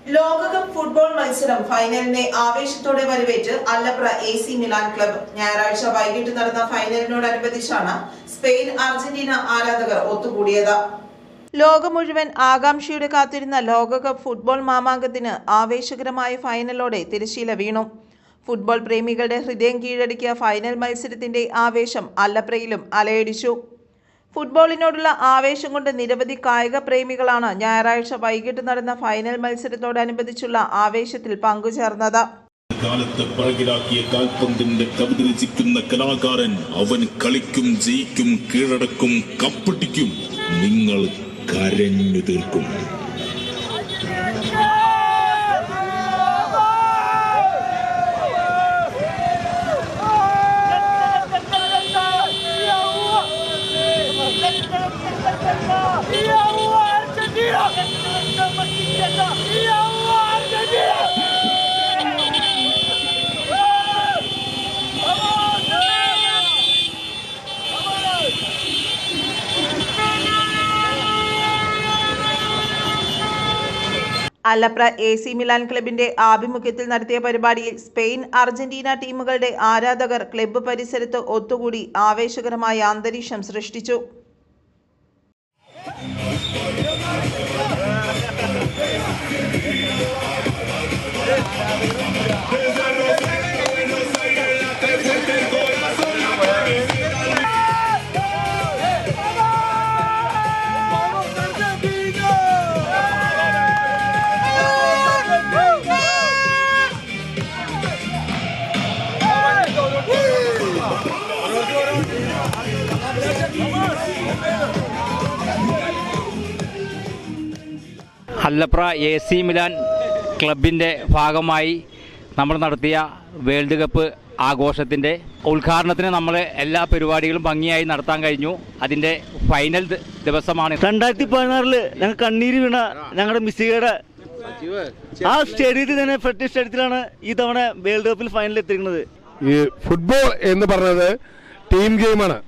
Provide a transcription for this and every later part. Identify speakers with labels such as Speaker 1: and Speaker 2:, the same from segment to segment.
Speaker 1: ലോകകപ്പ് ഫുട്ബോൾ മത്സരം ഫൈനലിനെ ആവേശത്തോടെ വരവേറ്റ് അല്ലപ്ര AC മിലാൻ ക്ലബ്ബ്. ഞായറാഴ്ച വൈകിട്ട് നടന്ന ഫൈനലിനോടനുബന്ധിച്ചാണ് സ്പെയിൻ അർജന്റീന ആരാധകർ ഒത്തുകൂടിയത്. ലോകം മുഴുവൻ ആകാംക്ഷയോടെ കാത്തിരുന്ന ലോകകപ്പ് ഫുട്ബോൾ മാമാങ്കത്തിന് ആവേശകരമായ ഫൈനലോടെ തിരശ്ശീല വീണു. ഫുട്ബോൾ പ്രേമികളുടെ ഹൃദയം കീഴടക്കിയ ഫൈനൽ മത്സരത്തിന്റെ ആവേശം അല്ലപ്രയിലും അലയടിച്ചു. ഫുട്ബോളിനോടുള്ള ആവേശം കൊണ്ട് നിരവധി കായിക പ്രേമികളാണ് ഞായറാഴ്ച വൈകിട്ട് നടന്ന ഫൈനൽ മത്സരത്തോടനുബന്ധിച്ചുള്ള ആവേശത്തിൽ പങ്കുചേർന്നത്.
Speaker 2: കാലത്ത് പിറകിലാക്കിയ കാൽപന്തിന്റെ കവിത രചിക്കുന്ന കലാകാരൻ അവൻ കളിക്കും, ജയിക്കും, കീഴടക്കും, കപ്പടിക്കും, നിങ്ങൾ കരഞ്ഞു തീർക്കും.
Speaker 1: അല്ലപ്ര AC മിലാൻ ക്ലബിന്റെ ആഭിമുഖ്യത്തിൽ നടത്തിയ പരിപാടിയിൽ സ്പെയിൻ അർജന്റീന ടീമുകളുടെ ആരാധകർ ക്ലബ്ബ് പരിസരത്ത് ഒത്തുകൂടി ആവേശകരമായ അന്തരീക്ഷം സൃഷ്ടിച്ചു.
Speaker 3: അല്ലപ്ര AC മിലാൻ ക്ലബിൻ്റെ ഭാഗമായി നമ്മൾ നടത്തിയ വേൾഡ് കപ്പ് ആഘോഷത്തിൻ്റെ ഉദ്ഘാടനത്തിന് നമ്മൾ എല്ലാ പരിപാടികളും ഭംഗിയായി നടത്താൻ കഴിഞ്ഞു. അതിൻ്റെ ഫൈനൽ ദിവസമാണ്.
Speaker 4: 2016 ഞങ്ങൾ കണ്ണീര് വീണ ഞങ്ങളുടെ മിസ്സിയുടെ ആ സ്റ്റേഡിയത്തിൽ തന്നെ ഫെറ്റി സ്റ്റേഡിയത്തിലാണ് ഈ തവണ വേൾഡ് കപ്പിൽ ഫൈനൽ എത്തിയിരിക്കുന്നത്.
Speaker 5: ഈ ഫുട്ബോൾ എന്ന് പറയുന്നത് ടീം ഗെയിമാണ്.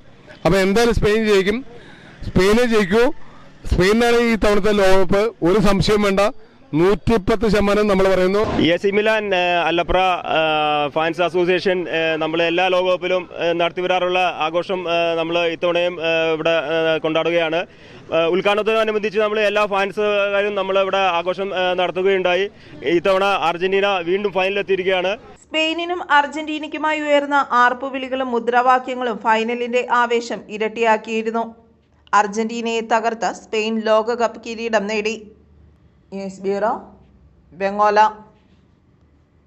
Speaker 5: അപ്പോൾ എന്തായാലും സ്പെയിൻ ജയിക്കും, സ്പെയിനെ ജയിക്കൂ. സ്പെയിനാണ് ഈ തവണത്തെ ലോകകപ്പ്, ഒരു സംശയം വേണ്ട. 110% നമ്മൾ പറയുന്നു.
Speaker 6: AC Milan Allapra fans association നമ്മൾ എല്ലാ ലോകകപ്പിലും നടത്തിവരാറുള്ള ആഘോഷം നമ്മൾ ഇത്തവണയും ഇവിടെ കൊണ്ടാടുകയാണ്. ഉദ്ഘാടനത്തോടനുബന്ധിച്ച് നമ്മൾ എല്ലാ ഫാൻസുകാരും നമ്മൾ ഇവിടെ ആഘോഷം നടത്തുകയുണ്ടായി. ഇത്തവണ അർജന്റീന വീണ്ടും ഫൈനലിലെത്തിയിരിക്കുകയാണ്.
Speaker 1: സ്പെയിനിനും അർജന്റീനയ്ക്കുമായി ഉയർന്ന ആർപ്പുവിളികളും മുദ്രാവാക്യങ്ങളും ഫൈനലിന്റെ ആവേശം ഇരട്ടിയാക്കിയിരുന്നു. അർജന്റീനയെ തകർത്ത് സ്പെയിൻ ലോകകപ്പ് കിരീടം നേടി. News bureau, ബംഗോല.